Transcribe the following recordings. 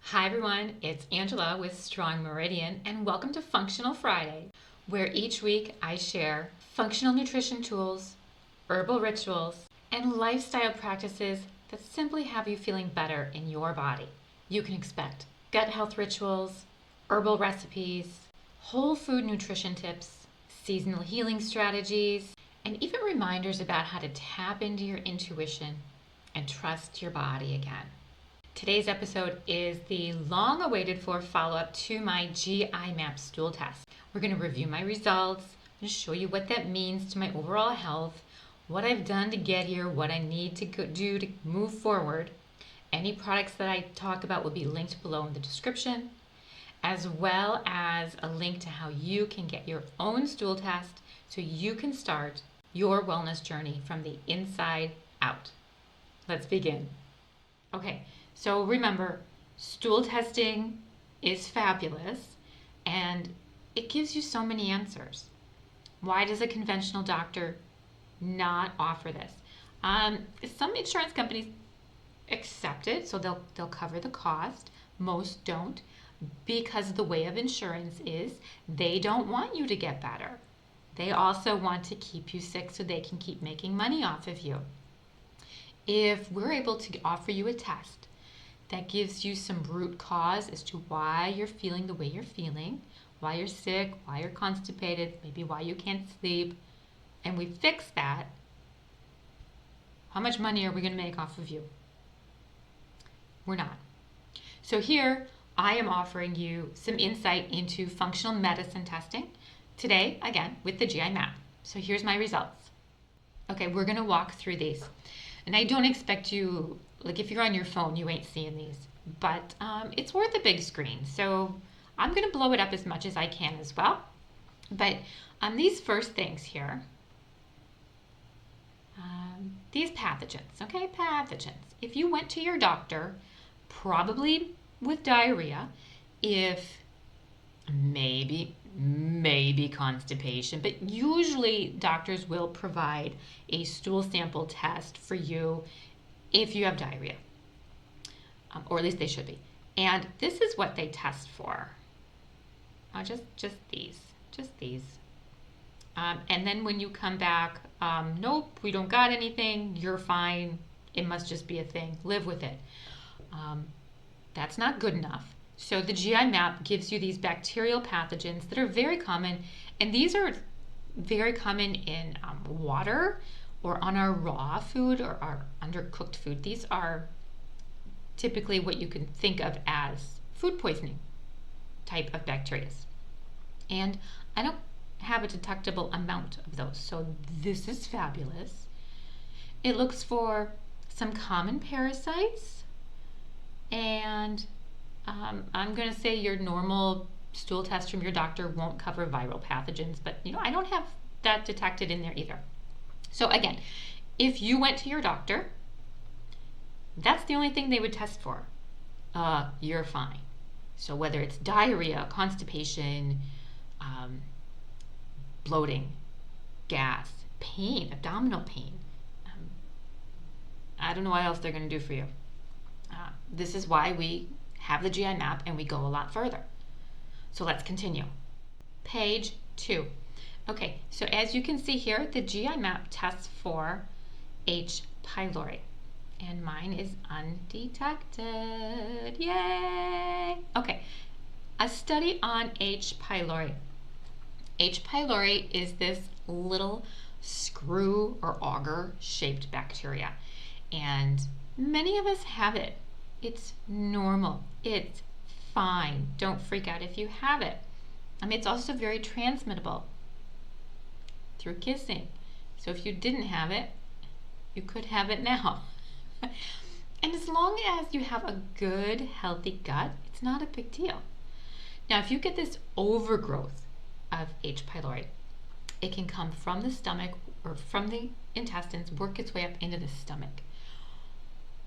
Hi everyone, it's Angela with Strong Meridian and welcome to Functional Friday, where each week I share functional nutrition tools, herbal rituals, and lifestyle practices that simply have you feeling better in your body. You can expect gut health rituals, herbal recipes, whole food nutrition tips, seasonal healing strategies, and even reminders about how to tap into your intuition and trust your body again. Today's episode is the long awaited for follow-up to my GI map stool test. We're going to review my results and show you what that means to my overall health, what I've done to get here, what I need to do to move forward. Any products that I talk about will be linked below in the description, as well as a link to how you can get your own stool test so you can start your wellness journey from the inside out. Let's begin. Okay, so remember, stool testing is fabulous and it gives you so many answers. Why does a conventional doctor not offer this? Some insurance companies accept it, so they'll cover the cost. Most don't, because the way of insurance is they don't want you to get better. They also want to keep you sick so they can keep making money off of you. If we're able to offer you a test that gives you some root cause as to why you're feeling the way you're feeling, why you're sick, why you're constipated, maybe why you can't sleep, and we fix that, how much money are we going to make off of you? We're not. So here I am offering you some insight into functional medicine testing today, again, with the GI map. So here's my results. Okay, we're going to walk through these. And I don't expect you, like if you're on your phone, you ain't seeing these. But it's worth a big screen. So I'm going to blow it up as much as I can as well. But these first things here, these pathogens, okay, pathogens. If you went to your doctor, probably with diarrhea, if maybe constipation, but usually doctors will provide a stool sample test for you if you have diarrhea, or at least they should be. And this is what they test for. Just these. And then when you come back, nope, we don't got anything. You're fine. It must just be a thing. Live with it. That's not good enough. So the GI map gives you these bacterial pathogens that are very common, and these are very common in water or on our raw food or our undercooked food. These are typically what you can think of as food poisoning type of bacteria. And I don't have a detectable amount of those, so this is fabulous. It looks for some common parasites, and I'm going to say your normal stool test from your doctor won't cover viral pathogens, but I don't have that detected in there either. So again, if you went to your doctor, that's the only thing they would test for. You're fine. So whether it's diarrhea, constipation, bloating, gas, pain, abdominal pain, I don't know what else they're going to do for you. This is why we have the GI map and we go a lot further. So let's continue. Page 2. Okay, so as you can see here, the GI map tests for H. pylori. And mine is undetected. Yay! Okay, a study on H. pylori. H. pylori is this little screw or auger shaped bacteria. And many of us have it. It's normal. It's fine. Don't freak out if you have it. It's also very transmittable through kissing. So if you didn't have it, you could have it now. And as long as you have a good, healthy gut, it's not a big deal. Now, if you get this overgrowth of H. pylori, it can come from the stomach or from the intestines, work its way up into the stomach.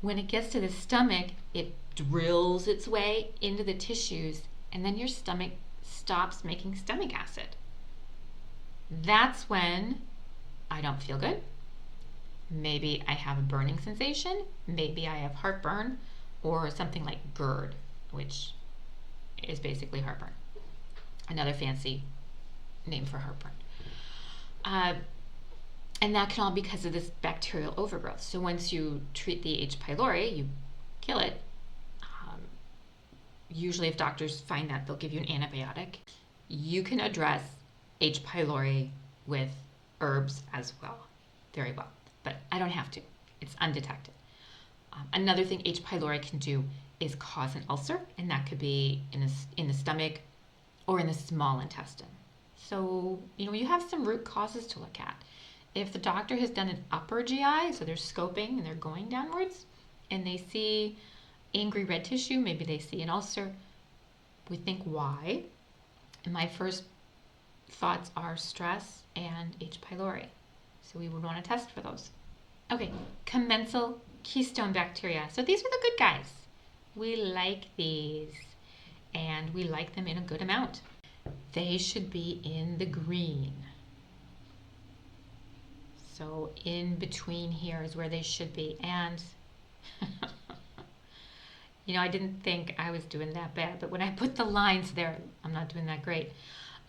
When it gets to the stomach, it drills its way into the tissues, and then your stomach stops making stomach acid. That's when I don't feel good. Maybe I have a burning sensation. Maybe I have heartburn or something like GERD. which is basically heartburn. Another fancy name for heartburn. And that can all be because of this bacterial overgrowth. So once you treat the H. pylori, you kill it. Usually if doctors find that, they'll give you an antibiotic. You can address H. pylori with herbs as well, very well. But I don't have to. It's undetected. Another thing H. pylori can do is cause an ulcer, and that could be in the stomach or in the small intestine. So, you have some root causes to look at. If the doctor has done an upper GI, so they're scoping and they're going downwards, and they see angry red tissue, maybe they see an ulcer, we think why? And my first thoughts are stress and H. pylori. So we would want to test for those. Okay, commensal keystone bacteria. So these are the good guys. We like these, and we like them in a good amount. They should be in the green. So in between here is where they should be. And I didn't think I was doing that bad, but when I put the lines there, I'm not doing that great.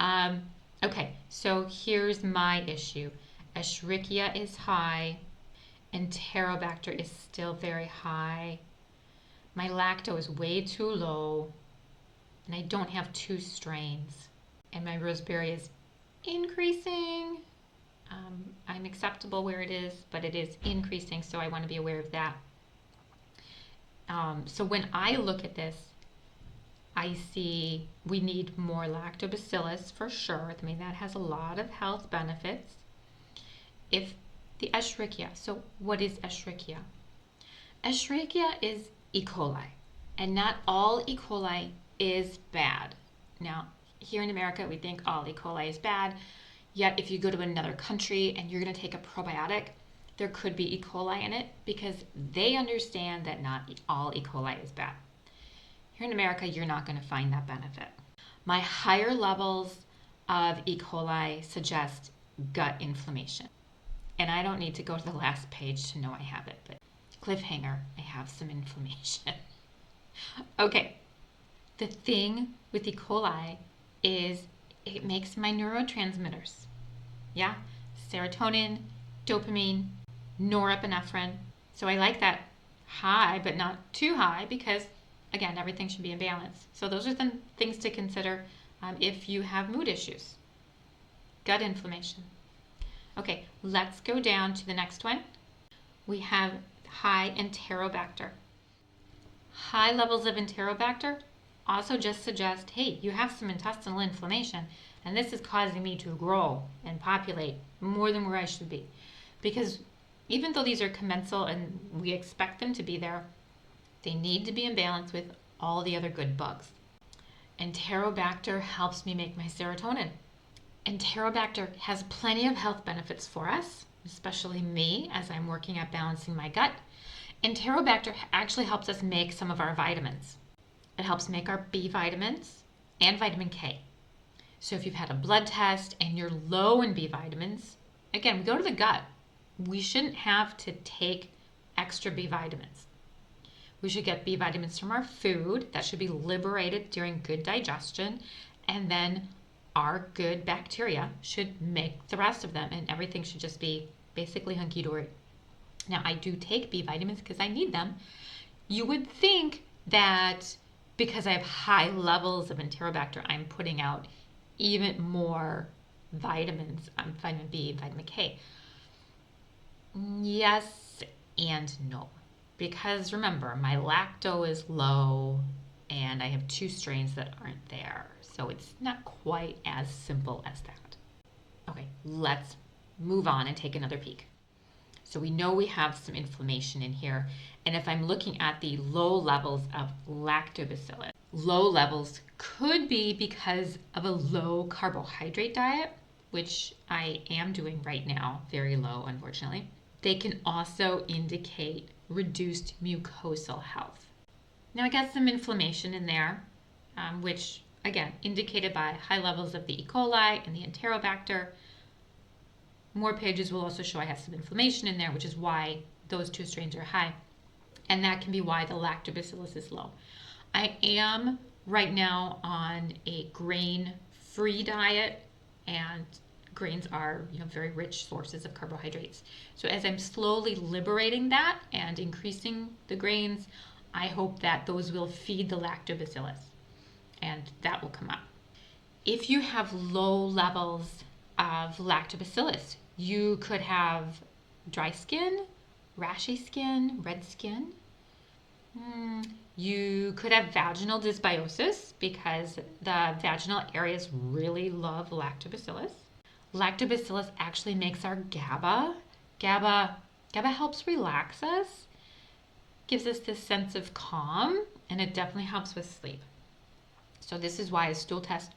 Okay, so here's my issue. Escherichia is high, Enterobacter is still very high. My lacto is way too low, and I don't have 2 strains. And my roseberry is increasing. I'm acceptable where it is, but it is increasing, so I want to be aware of that. So when I look at this, I see we need more lactobacillus for sure. I mean, that has a lot of health benefits. If the Escherichia, so what is Escherichia? Escherichia is E. coli, and not all E. coli is bad. Now, here in America, we think all E. coli is bad, yet if you go to another country and you're going to take a probiotic, there could be E. coli in it because they understand that not all E. coli is bad. Here in America, you're not going to find that benefit. My higher levels of E. coli suggest gut inflammation. And I don't need to go to the last page to know I have it, but cliffhanger, I have some inflammation. Okay, the thing with E. coli is it makes my neurotransmitters. Yeah, serotonin, dopamine, norepinephrine. So I like that high, but not too high because, again, everything should be in balance. So those are the things to consider if you have mood issues. Gut inflammation. Okay, let's go down to the next one. We have high Enterobacter. High levels of Enterobacter also just suggest, hey, you have some intestinal inflammation, and this is causing me to grow and populate more than where I should be. Because even though these are commensal and we expect them to be there, they need to be in balance with all the other good bugs. Enterobacter helps me make my serotonin. Enterobacter has plenty of health benefits for us, especially me as I'm working at balancing my gut. Enterobacter actually helps us make some of our vitamins. It helps make our B vitamins and vitamin K. So if you've had a blood test and you're low in B vitamins, again, we go to the gut. We shouldn't have to take extra B vitamins. We should get B vitamins from our food. That should be liberated during good digestion, and then our good bacteria should make the rest of them, and everything should just be basically hunky-dory. Now, I do take B vitamins because I need them. You would think that because I have high levels of Enterobacter, I'm putting out even more vitamins, vitamin B, vitamin K. Yes and no. Because remember, my lacto is low and I have 2 strains that aren't there. So it's not quite as simple as that. Okay, let's move on and take another peek. So we know we have some inflammation in here. And if I'm looking at the low levels of lactobacillus, low levels could be because of a low carbohydrate diet, which I am doing right now, very low, unfortunately. They can also indicate reduced mucosal health. Now I got some inflammation in there, which again, indicated by high levels of the E. coli and the Enterobacter. More pages will also show I have some inflammation in there, which is why those 2 strains are high. and that can be why the lactobacillus is low. I am right now on a grain-free diet, and grains are, very rich sources of carbohydrates. So as I'm slowly liberating that and increasing the grains, I hope that those will feed the lactobacillus, and that will come up. If you have low levels of lactobacillus, you could have dry skin, rashy skin, red skin. You could have vaginal dysbiosis because the vaginal areas really love lactobacillus. Lactobacillus actually makes our GABA. GABA helps relax us, gives us this sense of calm, and it definitely helps with sleep. So this is why a stool test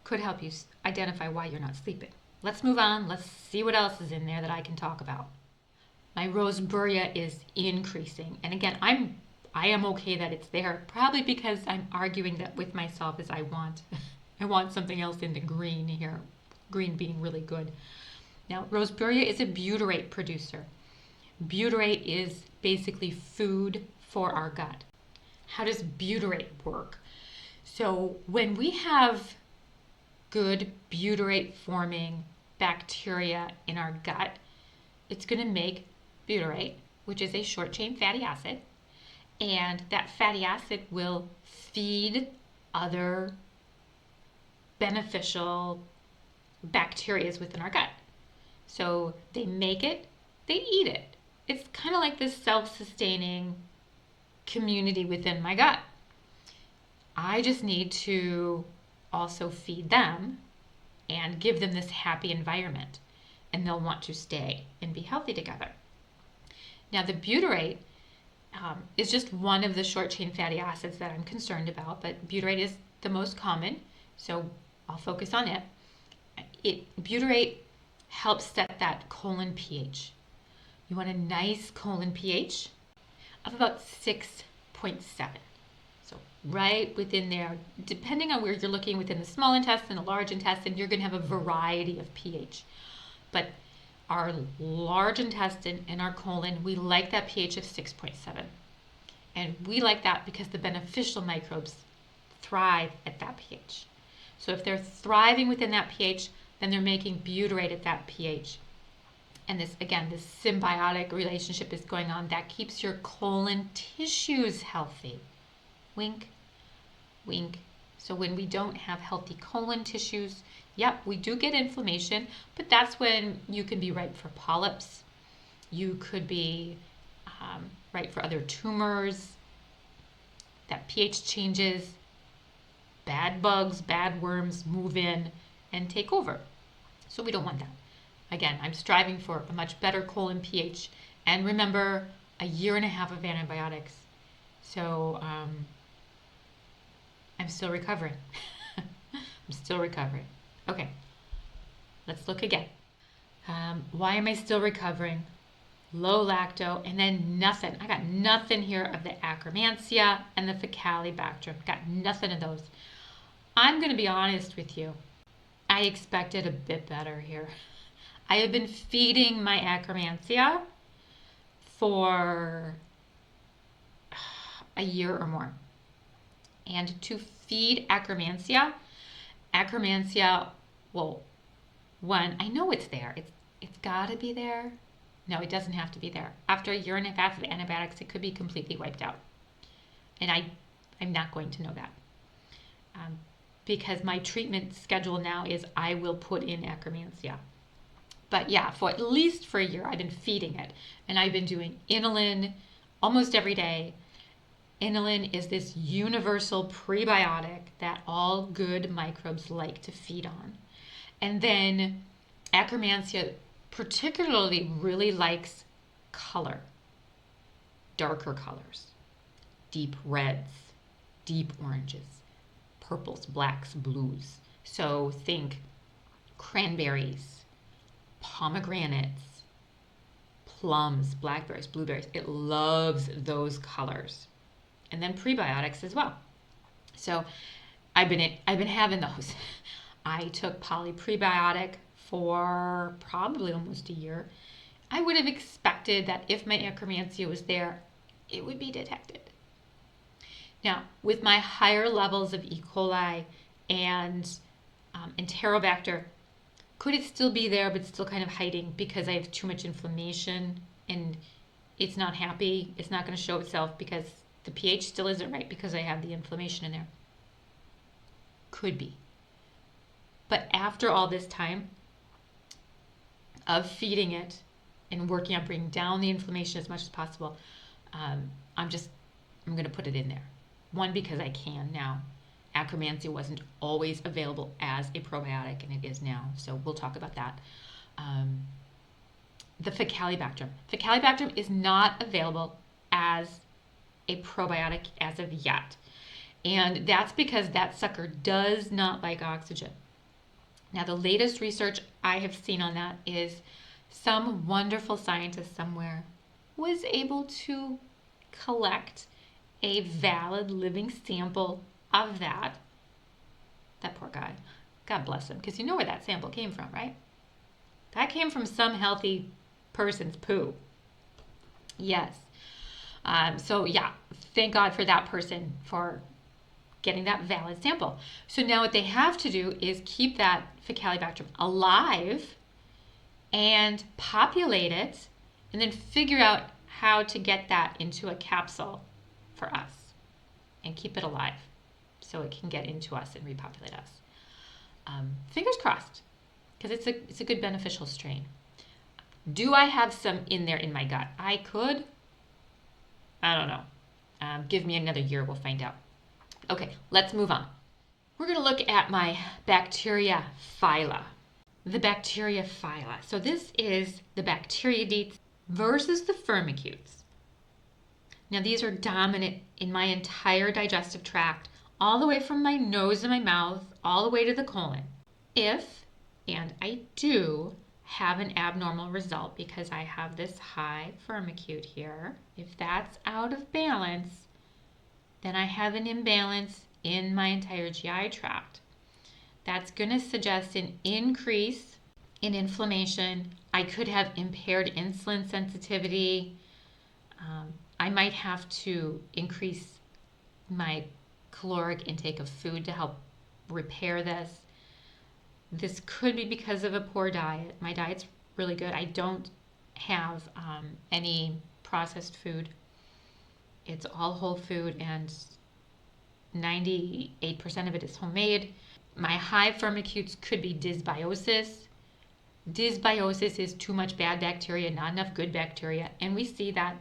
could help you identify why you're not sleeping. Let's move on. Let's see what else is in there that I can talk about. My roseburia is increasing. And again, I am okay that it's there, probably because I'm arguing that with myself as I want something else in the green here, green being really good. Now, roseburia is a butyrate producer. Butyrate is basically food for our gut. How does butyrate work? So when we have good butyrate forming bacteria in our gut, it's going to make butyrate, which is a short chain fatty acid, and that fatty acid will feed other beneficial bacteria within our gut. So they make it, they eat it. It's kind of like this self-sustaining community within my gut. I just need to also feed them and give them this happy environment, and they'll want to stay and be healthy together. Now, the butyrate is just one of the short chain fatty acids that I'm concerned about, but butyrate is the most common, so I'll focus on it. Butyrate helps set that colon pH. You want a nice colon pH of about 6.7. So right within there, depending on where you're looking, within the small intestine, the large intestine, you're going to have a variety of pH. But our large intestine and our colon, we like that pH of 6.7. And we like that because the beneficial microbes thrive at that pH. So if they're thriving within that pH, then they're making butyrate at that pH. And this symbiotic relationship is going on that keeps your colon tissues healthy. Wink, wink. So when we don't have healthy colon tissues, we do get inflammation, but that's when you can be ripe for polyps. You could be ripe for other tumors. That pH changes. Bad bugs, bad worms move in and take over. So we don't want that. Again, I'm striving for a much better colon pH. And remember, a year and a half of antibiotics. So I'm still recovering. I'm still recovering. Okay, let's look again. Why am I still recovering? Low lacto, and then nothing. I got nothing here of the Akkermansia and the Faecalibacterium. Got nothing of those. I'm going to be honest with you. I expected a bit better here. I have been feeding my Akkermansia for a year or more. And to feed Akkermansia, well, one, I know it's there. It's got to be there. No, it doesn't have to be there. After a year and a half of antibiotics, it could be completely wiped out. And I'm not going to know that. Because my treatment schedule now is I will put in Akkermansia. But for at least for a year, I've been feeding it. And I've been doing inulin almost every day. Inulin is this universal prebiotic that all good microbes like to feed on. And then Akkermansia particularly really likes color, darker colors, deep reds, deep oranges, purples, blacks, blues. So think cranberries, pomegranates, plums, blackberries, blueberries. It loves those colors. And then prebiotics as well. So I've been having those. I took polyprebiotic for probably almost a year. I would have expected that if my Akkermansia was there, it would be detected. Now, with my higher levels of E. coli and Enterobacter, could it still be there but still kind of hiding because I have too much inflammation and it's not happy? It's not going to show itself because the pH still isn't right because I have the inflammation in there. Could be. But after all this time of feeding it and working on bringing down the inflammation as much as possible, I'm going to put it in there. One, because I can now. Akkermansia wasn't always available as a probiotic, and it is now. So we'll talk about that. The Faecalibacterium. Faecalibacterium is not available as a probiotic as of yet. And that's because that sucker does not like oxygen. Now, the latest research I have seen on that is some wonderful scientist somewhere was able to collect a valid living sample of that. That poor guy. God bless him, because you know where that sample came from, right? That came from some healthy person's poo. Yes. So yeah, thank God for that person for getting that valid sample. So now what they have to do is keep that Faecalibacterium alive and populate it and then figure out how to get that into a capsule for us and keep it alive so it can get into us and repopulate us. Fingers crossed, because it's a good beneficial strain. Do I have some in there in my gut? I could. I don't know. Give me another year, we'll find out. Okay, let's move on. We're going to look at my bacteria phyla. The bacteria phyla. So this is the Bacteroidetes versus the Firmicutes. Now these are dominant in my entire digestive tract, all the way from my nose and my mouth, all the way to the colon. If, and I do, have an abnormal result because I have this high firmicute here, if that's out of balance, then I have an imbalance in my entire GI tract. That's going to suggest an increase in inflammation. I could have impaired insulin sensitivity. I might have to increase my caloric intake of food to help repair this. This could be because of a poor diet. My diet's really good. I don't have any processed food. It's all whole food, and 98% of it is homemade. My high firmicutes could be dysbiosis. Dysbiosis is too much bad bacteria, not enough good bacteria, and we see that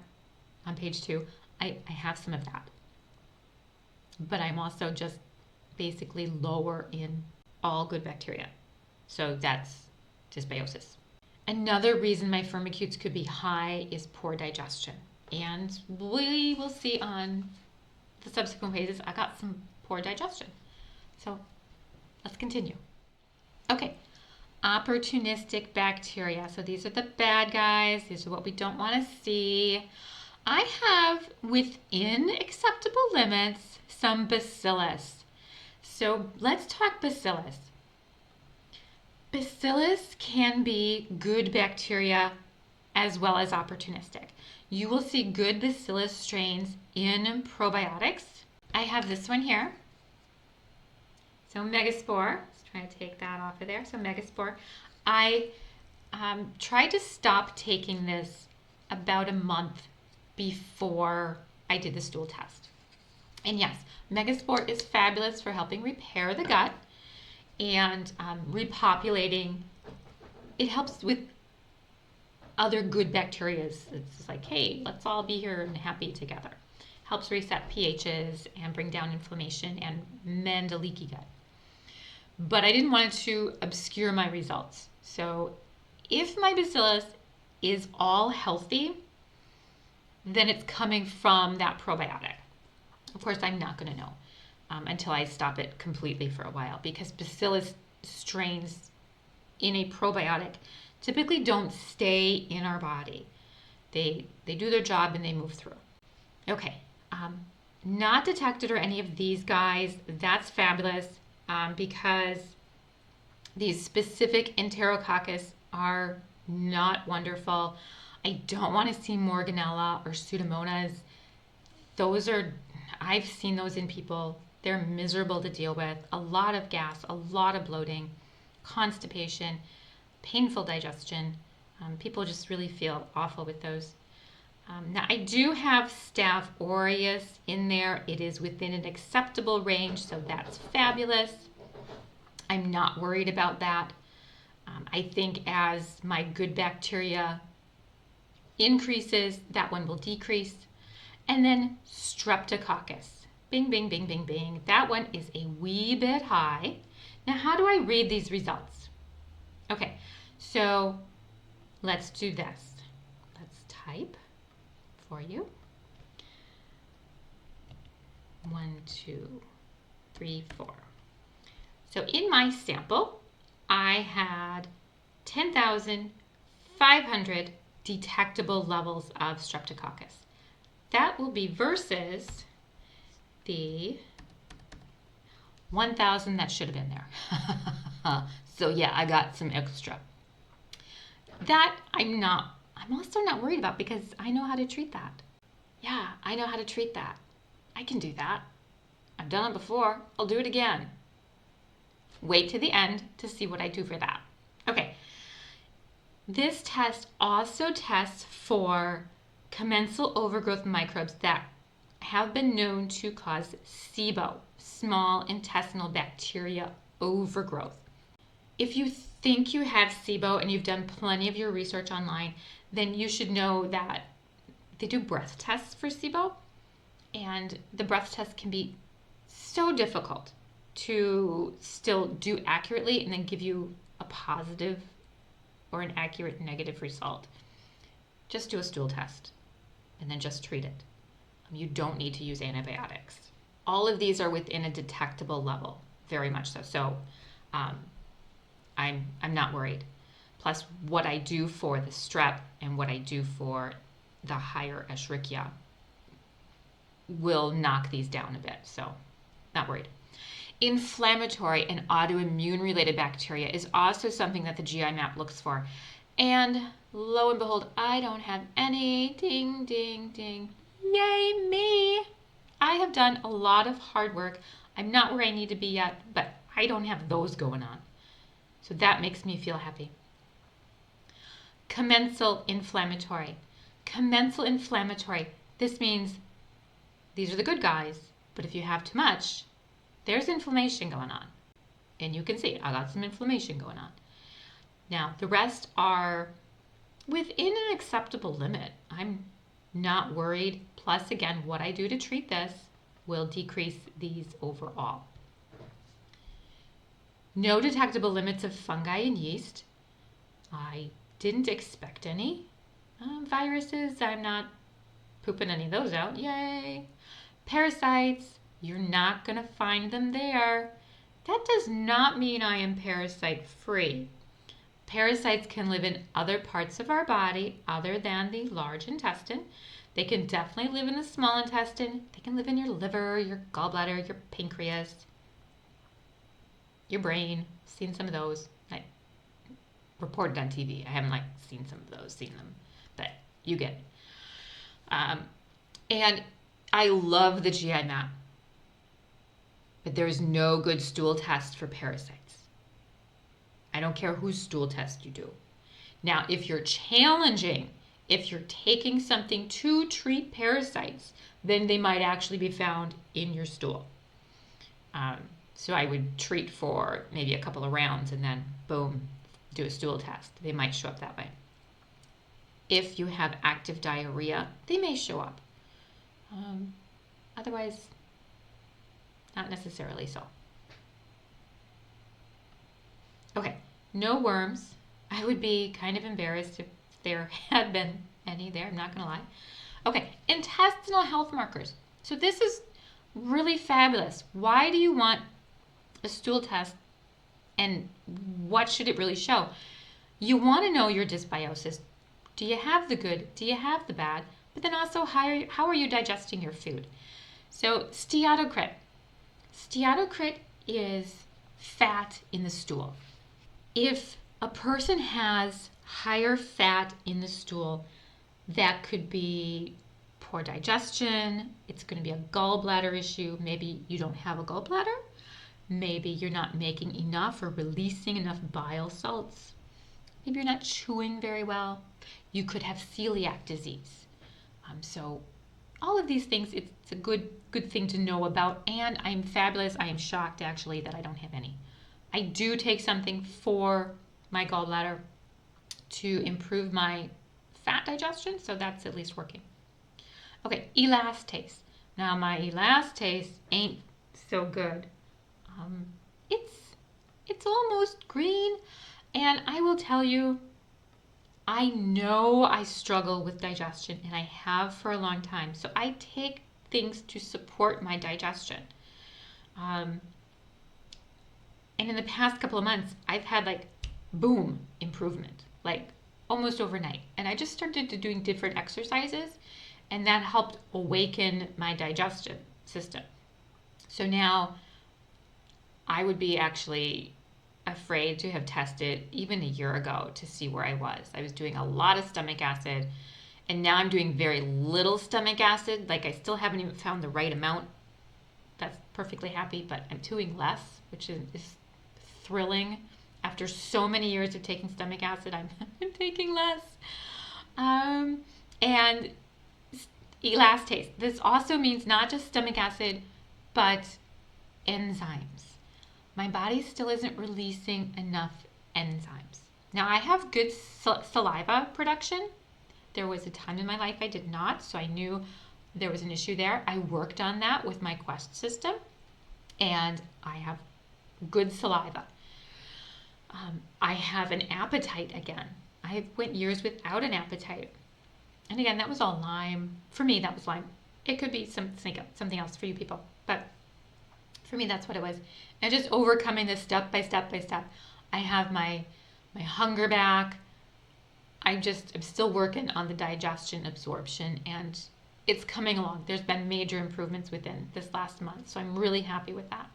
on page 2. I have some of that. But I'm also just basically lower in all good bacteria. So that's dysbiosis. Another reason my firmicutes could be high is poor digestion. And we will see on the subsequent pages, I got some poor digestion. So let's continue. Okay, opportunistic bacteria. So these are the bad guys. These are what we don't want to see. I have, within acceptable limits, some bacillus. So let's talk bacillus. Bacillus can be good bacteria as well as opportunistic. You will see good bacillus strains in probiotics. I have this one here. So megaspore. Let's try to take that off of there. So megaspore. I tried to stop taking this about a month before I did the stool test. And yes, megaspore is fabulous for helping repair the gut and repopulating. It helps with other good bacteria. It's like, hey, let's all be here and happy together. Helps reset pHs and bring down inflammation and mend a leaky gut. But I didn't want it to obscure my results. So if my bacillus is all healthy, then it's coming from that probiotic. Of course, I'm not going to know until I stop it completely for a while, because bacillus strains in a probiotic typically don't stay in our body. They do their job and they move through. Okay, not detected or any of these guys. That's fabulous because these specific Enterococcus are not wonderful. I don't want to see Morganella or Pseudomonas. I've seen those in people. They're miserable to deal with. A lot of gas, a lot of bloating, constipation, painful digestion. People just really feel awful with those. Now, I do have Staph aureus in there. It is within an acceptable range, so that's fabulous. I'm not worried about that. I think as my good bacteria increases, that one will decrease. And then Streptococcus. Bing, bing, bing, bing, bing. That one is a wee bit high. Now, how do I read these results? Okay, so let's do this. Let's type for you. 1, 2, 3, 4. So in my sample, I had 10,500 detectable levels of Streptococcus. That will be versus the 1,000 that should have been there. So yeah, I got some extra. That I'm also not worried about because I know how to treat that. Yeah, I know how to treat that. I can do that. I've done it before. I'll do it again. Wait to the end to see what I do for that. Okay. This test also tests for commensal overgrowth microbes that have been known to cause SIBO, small intestinal bacteria overgrowth. If you think you have SIBO and you've done plenty of your research online, then you should know that they do breath tests for SIBO, and the breath test can be so difficult to still do accurately and then give you a positive or an accurate negative result. Just do a stool test and then just treat it. You don't need to use antibiotics. All of these are within a detectable level, very much so. So I'm not worried. Plus what I do for the strep and what I do for the higher Escherichia will knock these down a bit. So not worried. Inflammatory and autoimmune related bacteria is also something that the GI map looks for. And lo and behold, I don't have any. Ding, ding, ding. Yay me! I have done a lot of hard work. I'm not where I need to be yet, but I don't have those going on. So that makes me feel happy. Commensal inflammatory. Commensal inflammatory. This means these are the good guys, but if you have too much, there's inflammation going on. And you can see I got some inflammation going on. Now, the rest are within an acceptable limit. I'm not worried. Plus, again, what I do to treat this will decrease these overall. No detectable limits of fungi and yeast. I didn't expect any. Viruses, I'm not pooping any of those out. Yay! Parasites, you're not going to find them there. That does not mean I am parasite free. Parasites can live in other parts of our body other than the large intestine. They can definitely live in the small intestine. They can live in your liver, your gallbladder, your pancreas, your brain. Seen some of those. Like reported on TV. I haven't seen some of those, seen them, but you get it. And I love the GI map, but there's no good stool test for parasites. I don't care whose stool test you do. Now, if you're challenging, if you're taking something to treat parasites, then they might actually be found in your stool. So I would treat for maybe a couple of rounds and then boom, do a stool test. They might show up that way. If you have active diarrhea, they may show up. Otherwise, not necessarily so. Okay, no worms. I would be kind of embarrassed if there had been any there, I'm not going to lie. Okay, intestinal health markers. So this is really fabulous. Why do you want a stool test and what should it really show? You want to know your dysbiosis. Do you have the good? Do you have the bad? But then also, how are you digesting your food? So steatocrit. Steatocrit is fat in the stool. If a person has higher fat in the stool, that could be poor digestion. It's going to be a gallbladder issue. Maybe you don't have a gallbladder. Maybe you're not making enough or releasing enough bile salts. Maybe you're not chewing very well. You could have celiac disease. So all of these things, it's a good thing to know about. And I'm fabulous. I am shocked actually that I don't have any. I do take something for my gallbladder to improve my fat digestion, so that's at least working. Okay, elastase. Now my elastase ain't so good. It's almost green, and I will tell you, I know I struggle with digestion, and I have for a long time. So I take things to support my digestion. And in the past couple of months, I've had like boom improvement, like almost overnight. And I just started doing different exercises, and that helped awaken my digestion system. So now I would be actually afraid to have tested even a year ago to see where I was. I was doing a lot of stomach acid, and now I'm doing very little stomach acid. Like I still haven't even found the right amount. That's perfectly happy, but I'm doing less, which is thrilling. After so many years of taking stomach acid, I'm taking less. And elastase. This also means not just stomach acid, but enzymes. My body still isn't releasing enough enzymes. Now, I have good saliva production. There was a time in my life I did not, so I knew there was an issue there. I worked on that with my Quest system, and I have good saliva. I have an appetite again. I went years without an appetite. And again, that was all Lyme. For me, that was Lyme. It could be something else for you people, but for me, that's what it was. And just overcoming this step by step by step. I have my hunger back. I'm still working on the digestion absorption, and it's coming along. There's been major improvements within this last month, so I'm really happy with that.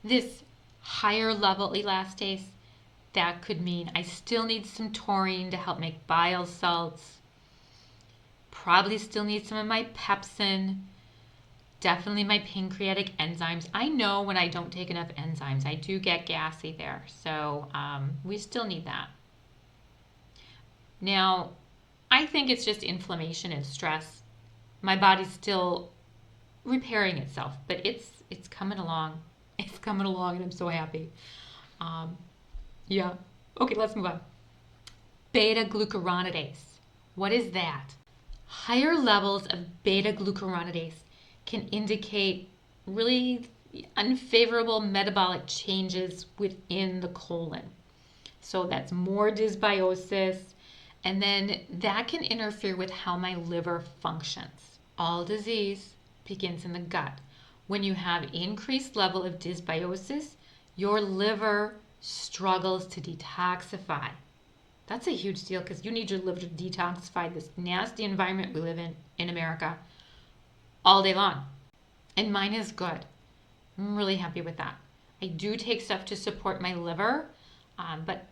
This higher level elastase, that could mean I still need some taurine to help make bile salts. Probably still need some of my pepsin. Definitely my pancreatic enzymes. I know when I don't take enough enzymes, I do get gassy there. So we still need that. Now, I think it's just inflammation and stress. My body's still repairing itself, but it's coming along. It's coming along, and I'm so happy. Yeah. Okay, let's move on. Beta-glucuronidase. What is that? Higher levels of beta-glucuronidase can indicate really unfavorable metabolic changes within the colon. So that's more dysbiosis, and then that can interfere with how my liver functions. All disease begins in the gut. When you have increased level of dysbiosis, your liver struggles to detoxify. That's a huge deal because you need your liver to detoxify this nasty environment we live in America all day long. And mine is good. I'm really happy with that. I do take stuff to support my liver, but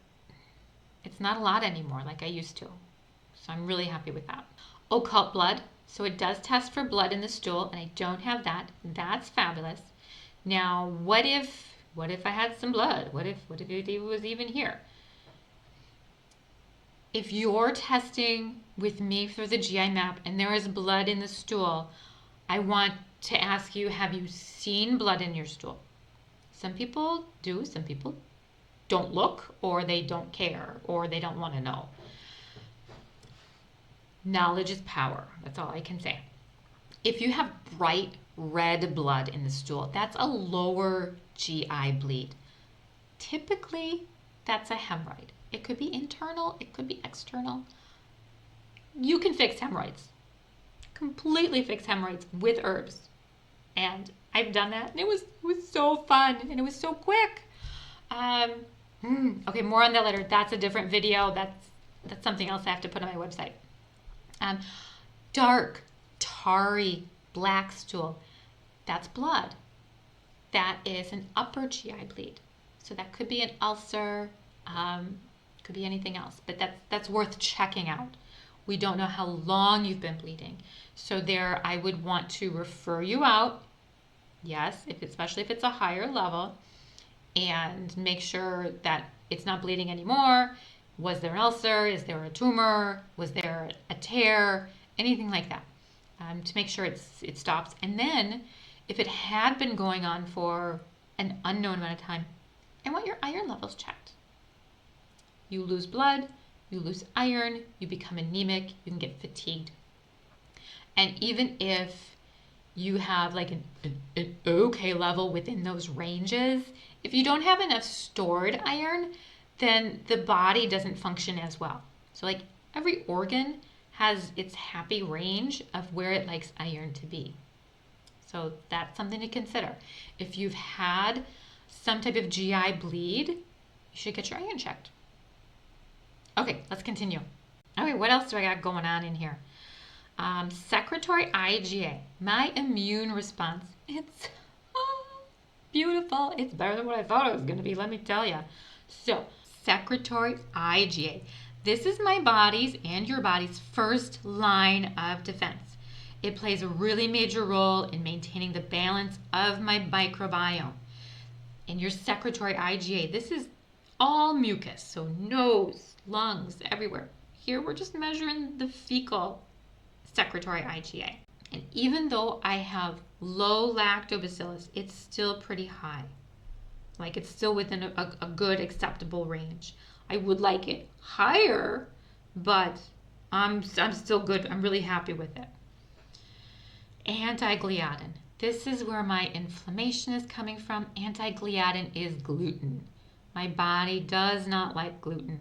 it's not a lot anymore like I used to. So I'm really happy with that. Occult blood. So it does test for blood in the stool, and I don't have that. That's fabulous. Now, what if I had some blood? What if it was even here? If you're testing with me through the GI map and there is blood in the stool, I want to ask you, have you seen blood in your stool? Some people do, some people don't look, or they don't care, or they don't want to know. Knowledge is power. That's all I can say. If you have bright red blood in the stool, that's a lower GI bleed. Typically, that's a hemorrhoid. It could be internal, it could be external. You can fix hemorrhoids. Completely fix hemorrhoids with herbs. And I've done that, and it was so fun, and it was so quick. Okay, more on that later. That's a different video. That's something else I have to put on my website. Dark, tarry, black stool. That's blood. That is an upper GI bleed. So that could be an ulcer, could be anything else, but that's worth checking out We don't know how long you've been bleeding. So there, I would want to refer you out, yes, especially if it's a higher level, and make sure that it's not bleeding anymore. Was there an ulcer? Is there a tumor? Was there a tear? Anything like that, to make sure it stops. And then, if it had been going on for an unknown amount of time, I want your iron levels checked. You lose blood, you lose iron, you become anemic, you can get fatigued. And even if you have like an okay level within those ranges, if you don't have enough stored iron, then the body doesn't function as well. So like every organ has its happy range of where it likes iron to be. So that's something to consider. If you've had some type of GI bleed, you should get your iron checked. Okay, let's continue. Okay, what else do I got going on in here? Secretory IgA, my immune response. It's beautiful. It's better than what I thought it was going to be, let me tell you. So, secretory IgA. This is my body's and your body's first line of defense. It plays a really major role in maintaining the balance of my microbiome. And your secretory IgA, this is all mucus, so nose, lungs, everywhere. Here we're just measuring the fecal secretory IgA. And even though I have low lactobacillus, it's still pretty high. Like it's still within a good acceptable range. I would like it higher, but I'm still good. I'm really happy with it. Anti-gliadin. This is where my inflammation is coming from. Anti-gliadin is gluten. My body does not like gluten,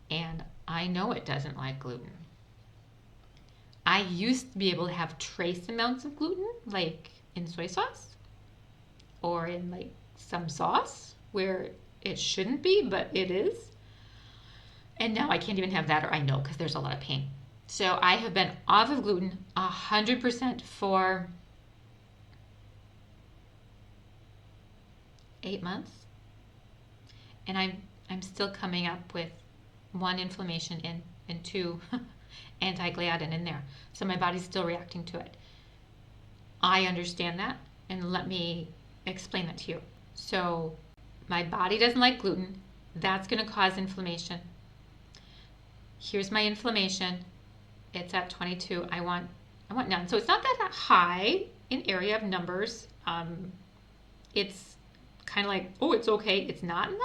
and I know it doesn't like gluten. I used to be able to have trace amounts of gluten, like in soy sauce or in like some sauce where it shouldn't be, but it is. And now I can't even have that, or I know because there's a lot of pain. So I have been off of gluten 100% for 8 months. And I'm still coming up with 1 inflammation and 2 anti-gliadin in there. So my body's still reacting to it. I understand that, and let me explain that to you. So my body doesn't like gluten. That's going to cause inflammation. Here's my inflammation. It's at 22. I want none. So it's not that high in area of numbers. It's kind of like, oh, it's okay. It's not in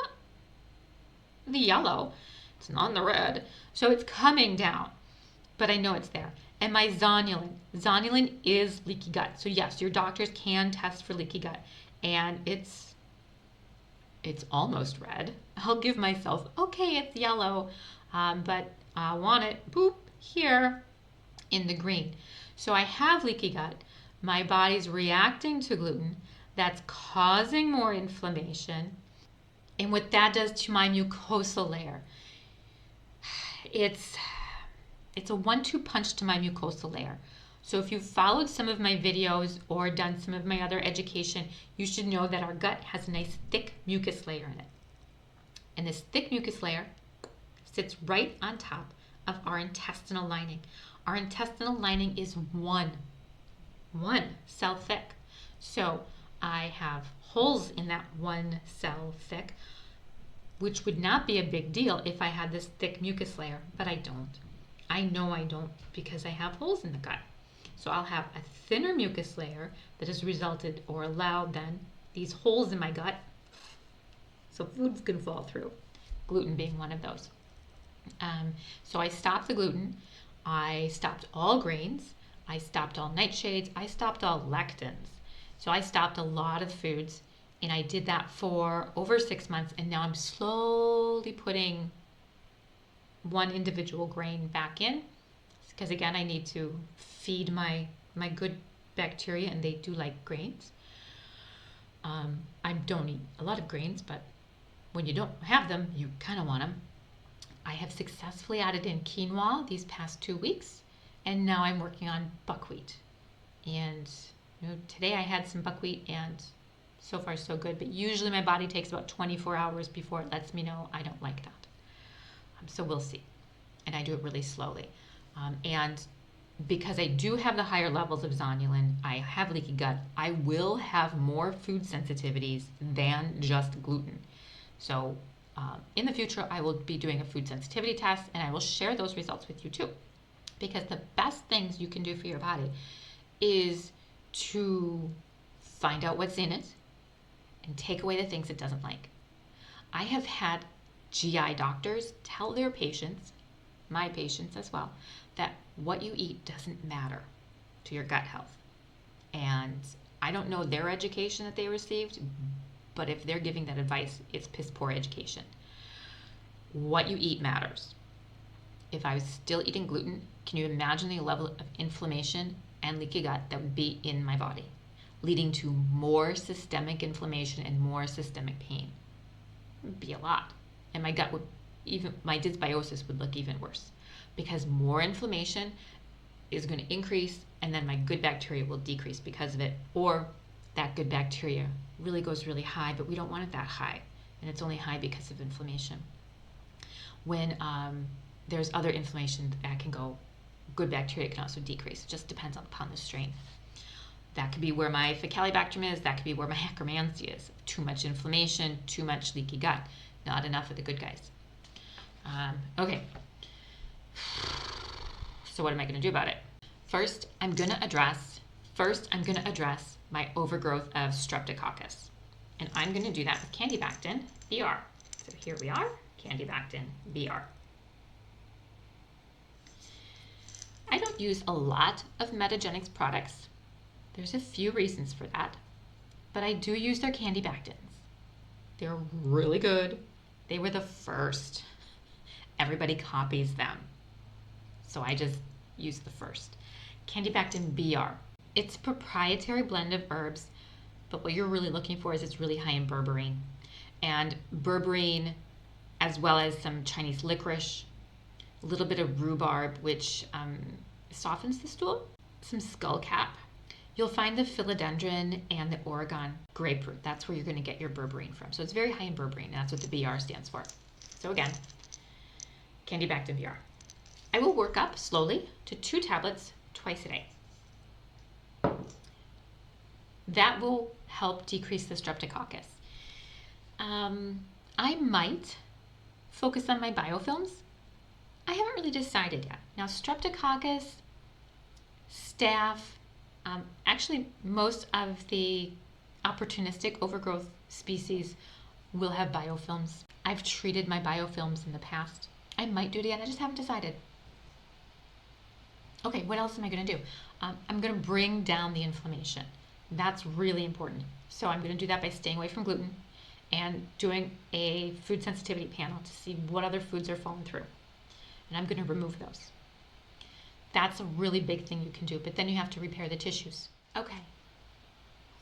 the yellow. It's not in the red. So it's coming down, but I know it's there. And my zonulin. Zonulin is leaky gut. So yes, your doctors can test for leaky gut, and it's almost red. I'll give myself, okay, it's yellow, but I want it, boop, here in the green. So I have leaky gut. My body's reacting to gluten. That's causing more inflammation. And what that does to my mucosal layer, it's a 1-2 punch to my mucosal layer. So if you've followed some of my videos or done some of my other education, you should know that our gut has a nice thick mucus layer in it. And this thick mucus layer sits right on top of our intestinal lining. Our intestinal lining is one cell thick. So I have holes in that 1 cell thick, which would not be a big deal if I had this thick mucus layer, but I don't. I know I don't because I have holes in the gut. So I'll have a thinner mucus layer that has resulted or allowed then these holes in my gut. So food's gonna fall through, gluten being one of those. So I stopped the gluten. I stopped all grains. I stopped all nightshades. I stopped all lectins. So I stopped a lot of foods, and I did that for over 6 months, and now I'm slowly putting 1 individual grain back in, because again, I need to feed my good bacteria, and they do like grains. I don't eat a lot of grains, but when you don't have them, you kind of want them. I have successfully added in quinoa these past 2 weeks, and now I'm working on buckwheat. And today I had some buckwheat, and so far so good, but usually my body takes about 24 hours before it lets me know I don't like that. So we'll see. And I do it really slowly. And because I do have the higher levels of zonulin, I have leaky gut, I will have more food sensitivities than just gluten. So in the future, I will be doing a food sensitivity test, and I will share those results with you too. Because the best things you can do for your body is to find out what's in it and take away the things it doesn't like. I have had GI doctors tell their patients, my patients as well, that what you eat doesn't matter to your gut health. And I don't know their education that they received, but if they're giving that advice, it's piss poor education. What you eat matters. If I was still eating gluten, can you imagine the level of inflammation and leaky gut that would be in my body, leading to more systemic inflammation and more systemic pain? It would be a lot. And my gut would, even my dysbiosis would look even worse, because more inflammation is going to increase, and then my good bacteria will decrease because of it, or that good bacteria really goes really high, but we don't want it that high, and it's only high because of inflammation. When there's other inflammation that can go, good bacteria can also decrease. It just depends upon the strain. That could be where my Faecalibacterium is. That could be where my Akkermansia is. Too much inflammation, too much leaky gut. Not enough of the good guys. Okay. So what am I going to do about it? First, I'm going to address my overgrowth of Streptococcus. And I'm going to do that with Candibactin BR. So here we are, Candibactin BR. I don't use a lot of Metagenics products. There's a few reasons for that, but I do use their Candibactins. They're really good. They were the first. Everybody copies them. So I just use the first. Candibactin BR. It's a proprietary blend of herbs, but what you're really looking for is it's really high in berberine. And berberine, as well as some Chinese licorice, a little bit of rhubarb, which softens the stool, some skullcap. You'll find the philodendron and the Oregon grapefruit. That's where you're going to get your berberine from. So it's very high in berberine, and that's what the BR stands for. So again, Candibactin BR. I will work up slowly to 2 tablets twice a day. That will help decrease the Streptococcus. I might focus on my biofilms. I haven't really decided yet. Now, Streptococcus, staph, actually most of the opportunistic overgrowth species will have biofilms. I've treated my biofilms in the past. I might do it again. I just haven't decided. Okay, what else am I going to do? I'm going to bring down the inflammation. That's really important. So I'm going to do that by staying away from gluten and doing a food sensitivity panel to see what other foods are falling through. And I'm going to remove those. That's a really big thing you can do, but then you have to repair the tissues. Okay,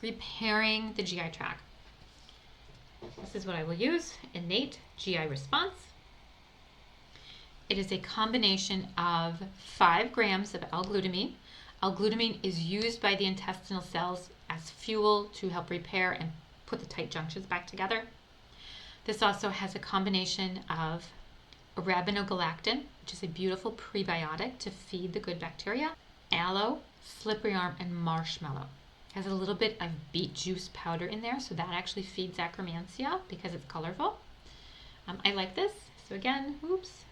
repairing the GI tract. This is what I will use, innate GI response. It is a combination of 5 grams of L-glutamine. L-glutamine is used by the intestinal cells as fuel to help repair and put the tight junctions back together. This also has a combination of arabinogalactin, which is a beautiful prebiotic to feed the good bacteria, aloe, slippery arm, and marshmallow. It has a little bit of beet juice powder in there, so that actually feeds Akkermansia because it's colorful. I like this. So again, oops.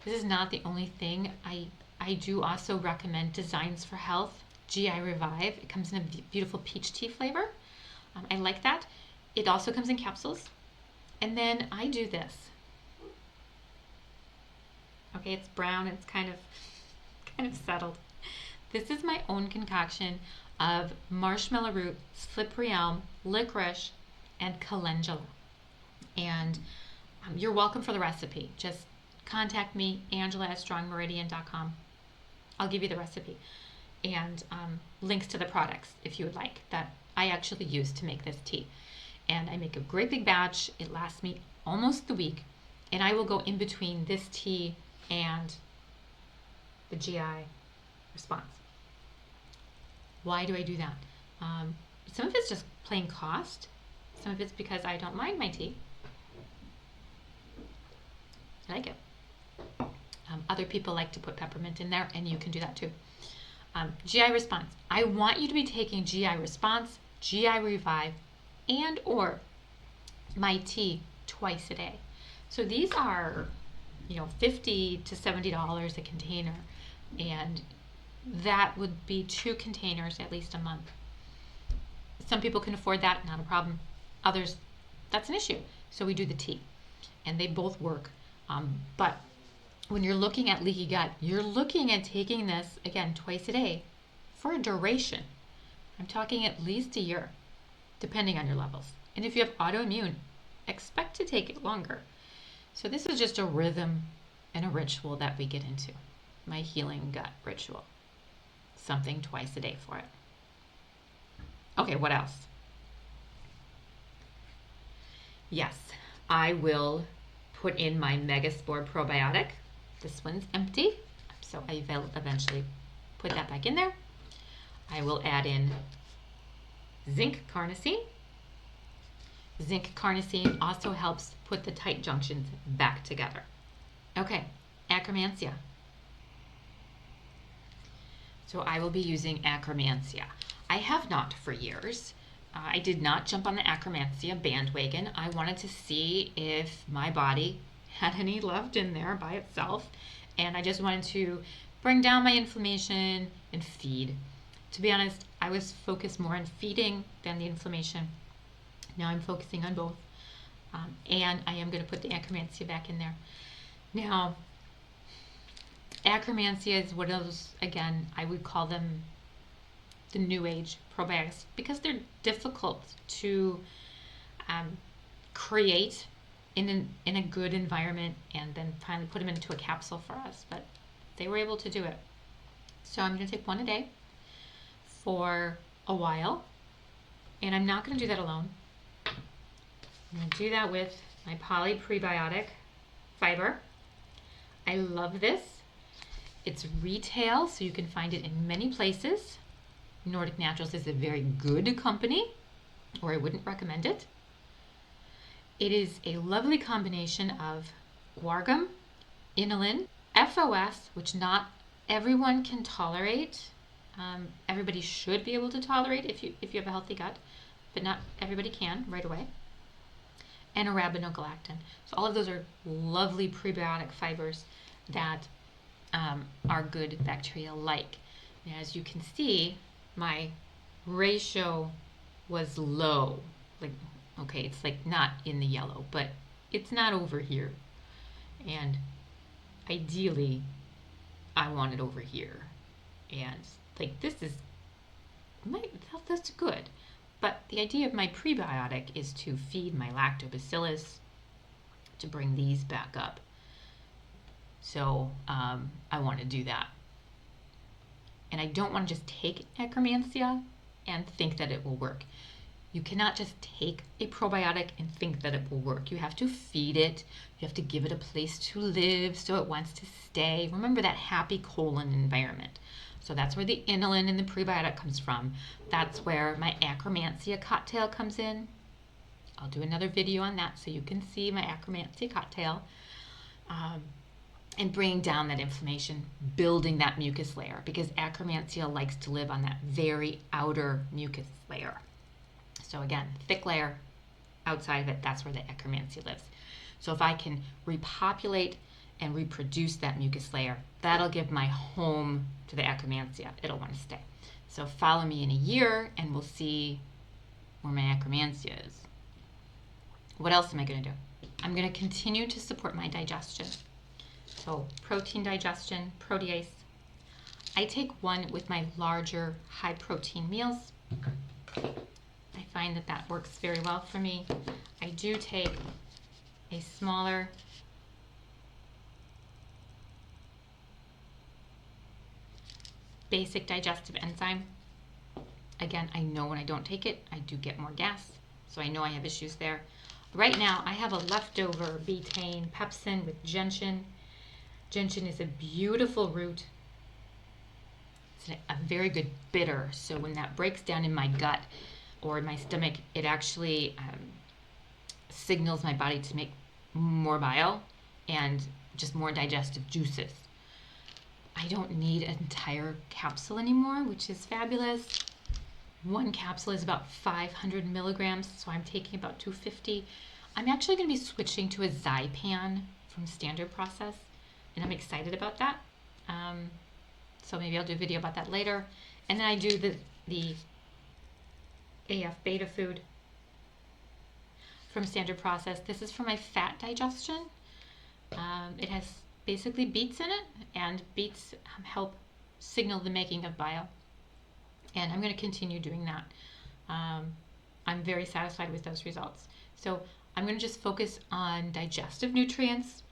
This is not the only thing. I do also recommend Designs for Health GI Revive. It comes in a beautiful peach tea flavor. I like that. It also comes in capsules. And then I do this. Okay, it's brown. It's kind of settled. This is my own concoction of marshmallow root, slippery elm, licorice, and calendula. And you're welcome for the recipe. Just contact me, Angela@strongmeridian.com. I'll give you the recipe and links to the products if you would like that I actually use to make this tea. And I make a great big batch. It lasts me almost the week, and I will go in between this tea and the GI response. Why do I do that? Some of it's just plain cost. Some of it's because I don't mind my tea. I like it. Other people like to put peppermint in there, and you can do that too. GI response. I want you to be taking GI response, GI revive, and or my tea twice a day. So these are, $50 to $70 a container, and that would be 2 containers at least a month. Some people can afford that, not a problem. Others, that's an issue. So we do the tea, and they both work. But when you're looking at leaky gut, you're looking at taking this, again, twice a day for a duration. I'm talking at least a year, depending on your levels. And if you have autoimmune, expect to take it longer. So this is just a rhythm and a ritual that we get into. My healing gut ritual. Something twice a day for it. Okay, what else? Yes, I will put in my Megaspore probiotic. This one's empty, so I will eventually put that back in there. I will add in zinc carnosine. Zinc carnosine also helps put the tight junctions back together. Okay, Akkermansia. So I will be using Akkermansia. I have not for years. I did not jump on the Akkermansia bandwagon. I wanted to see if my body had any left in there by itself, and I just wanted to bring down my inflammation and feed. To be honest, I was focused more on feeding than the inflammation. Now I'm focusing on both, and I am going to put the Akkermansia back in there. Now, Akkermansia is one of those, again, I would call them the new age probiotics because they're difficult to create in a good environment and then finally put them into a capsule for us. But they were able to do it. So I'm going to take one a day for a while, and I'm not going to do that alone. I'm going to do that with my poly prebiotic fiber. I love this. It's retail, so you can find it in many places. Nordic Naturals is a very good company, or I wouldn't recommend it. It is a lovely combination of guargum, inulin, FOS, which not everyone can tolerate. Everybody should be able to tolerate if you have a healthy gut, but not everybody can right away. And arabinogalactin. So all of those are lovely prebiotic fibers that are good bacteria-like. As you can see, my ratio was low. Okay, it's not in the yellow, but it's not over here. And ideally, I want it over here. And that's good. But the idea of my prebiotic is to feed my lactobacillus to bring these back up. So I want to do that. And I don't want to just take Akkermansia and think that it will work. You cannot just take a probiotic and think that it will work. You have to feed it. You have to give it a place to live so it wants to stay. Remember that happy colon environment. So that's where the inulin in the prebiotic comes from. That's where my Akkermansia cocktail comes in. I'll do another video on that so you can see my Akkermansia cocktail. And bringing down that inflammation, building that mucus layer, because Akkermansia likes to live on that very outer mucus layer. So again, thick layer outside of it, that's where the Akkermansia lives. So if I can repopulate and reproduce that mucus layer, that'll give my home to the Akkermansia. It'll want to stay. So follow me in a year and we'll see where my Akkermansia is. What else am I going to do? I'm going to continue to support my digestion. So protein digestion, protease. I take one with my larger high protein meals. I find that works very well for me. I do take a smaller basic digestive enzyme. Again, I know when I don't take it, I do get more gas. So I know I have issues there. Right now, I have a leftover betaine pepsin with gentian. Gentian is a beautiful root. It's a very good bitter. So when that breaks down in my gut or in my stomach, it actually signals my body to make more bile. and just more digestive juices. I don't need an entire capsule anymore, which is fabulous. One capsule is about 500 milligrams, so I'm taking about 250. I'm actually going to be switching to a Zypan from Standard Process, and I'm excited about that. So maybe I'll do a video about that later. And then I do the AF Beta Food from Standard Process. This is for my fat digestion. It has basically beets in it, and beets help signal the making of bile. And I'm going to continue doing that. I'm very satisfied with those results. So I'm going to just focus on digestive nutrients,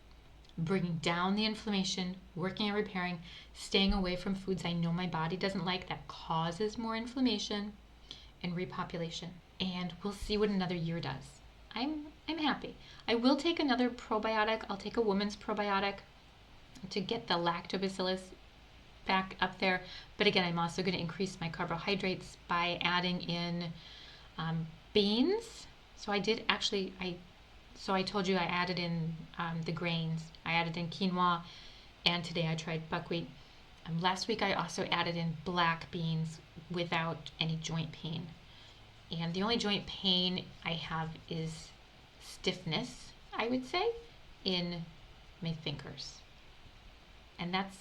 bringing down the inflammation, working on repairing, staying away from foods I know my body doesn't like that causes more inflammation, and repopulation. And we'll see what another year does. I'm happy. I will take another probiotic. I'll take a woman's probiotic to get the lactobacillus back up there. But again, I'm also going to increase my carbohydrates by adding in beans. So I did actually, I told you I added in the grains. I added in quinoa, and today I tried buckwheat. Last week I also added in black beans without any joint pain. And the only joint pain I have is stiffness, I would say, in my fingers. And that's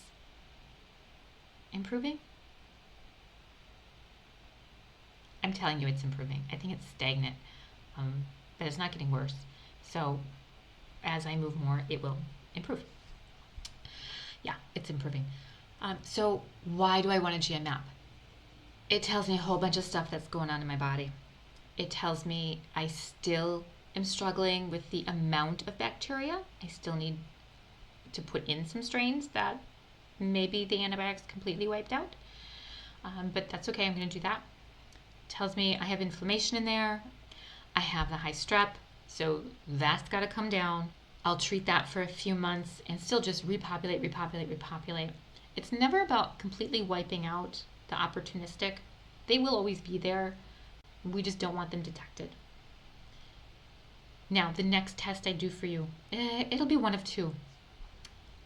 improving. I'm telling you it's improving. I think it's stagnant, but it's not getting worse. So as I move more, it will improve. Yeah, it's improving. So why do I want a GI map? It tells me a whole bunch of stuff that's going on in my body. It tells me I still am struggling with the amount of bacteria. I still need to put in some strains that maybe the antibiotics completely wiped out. But that's okay, I'm going to do that. It tells me I have inflammation in there. I have the high strep, so that's got to come down. I'll treat that for a few months and still just repopulate. It's never about completely wiping out the opportunistic. They will always be there. We just don't want them detected. Now, the next test I do for you, it'll be one of two.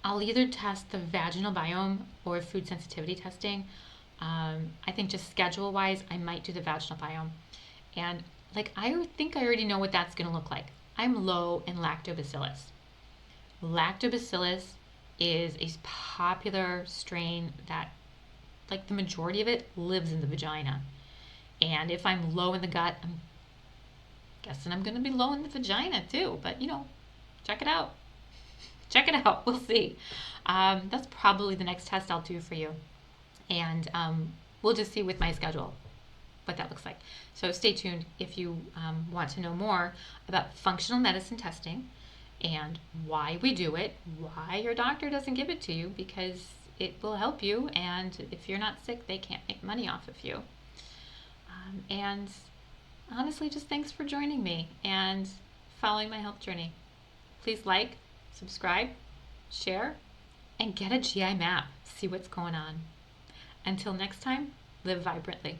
I'll either test the vaginal biome or food sensitivity testing. I think just schedule-wise, I might do the vaginal biome. And I think I already know what that's going to look like. I'm low in lactobacillus. Lactobacillus is a popular strain that, the majority of it lives in the vagina. And if I'm low in the gut, I'm guessing I'm going to be low in the vagina too. But, check it out. Check it out. We'll see. That's probably the next test I'll do for you. And we'll just see with my schedule what that looks like. So stay tuned if you want to know more about functional medicine testing and why we do it, why your doctor doesn't give it to you, because it will help you. And if you're not sick, they can't make money off of you. And honestly, just thanks for joining me and following my health journey. Please like, subscribe, share, and get a GI map. See what's going on. Until next time, live vibrantly.